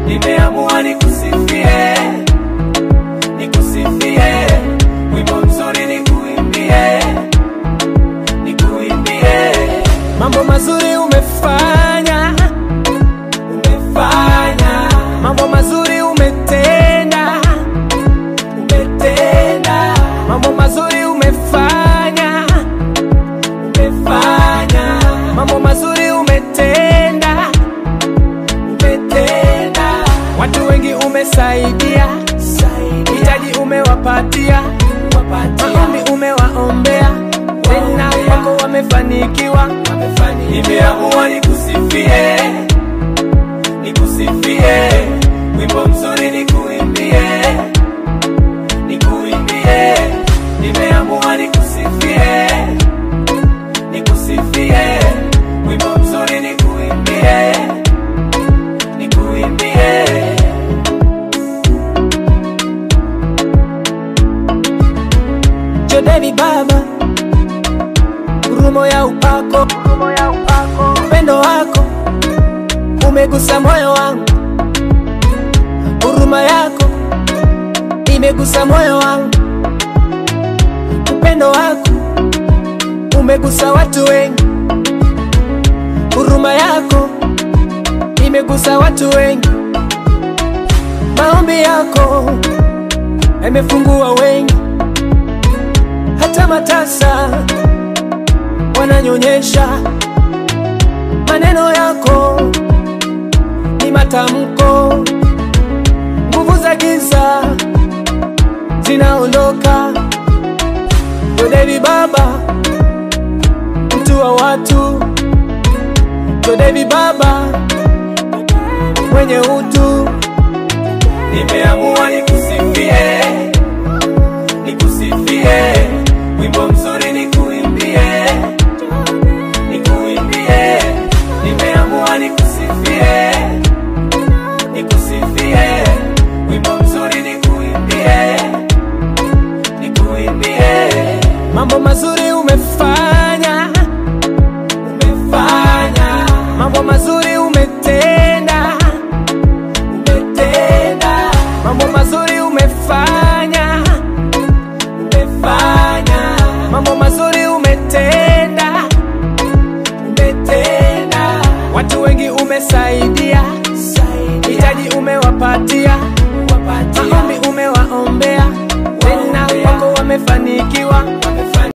nimeamua nikusifie, nikusifie, wimbo mzuri nikuimbie, nikuimbie. Mambo mazuri umefanya, umefanya, mambo mazuri umetenda, umetenda, mambo mazuri umefanya, umefanya, mambo mazuri umetenda, umetenda. Watu wengi umesaidia, hitaji umewapatia, maombi umewaombea, tena wako wamefanikiwa. Nimeamua nikusifie, nikusifie, wimbo mzuri nikuimbie, nikuimbie. Nimeamua nikusifie, nikusifie, wimbo mzuri nikuimbie, nikuimbie. Jodeli Baba, ngurumo ya upako, upendo wako umegusa moyo wangu, huruma yako imegusa moyo wangu, upendo wako umegusa watu wengi, huruma yako imegusa watu wengi, maombi yako yamefungua wengi, hata matasa wananyonyesha. Maneno yako ni matamko, nguvu za giza zinaondoka. Jodeli Baba, mtu wa watu, Jodeli Baba, mwenye utu. Nimeamua nikusifie, nikusifie, wimbo mzuri nikuimbie, nikuimbie. Nimeamua nikusifie, nikusifie, wimbo mzuri nikuimbie, nikuimbie. Mambo mazuri umefanya, umefanya, mambo mazuri umetenda, umetenda, mambo mazuri umefanya, umefanya, mambo mazuri umetenda, umetenda. Watu wengi umesaidia, hitaji umewapatia, maombi umewaombea, tena wako wamefanikiwa.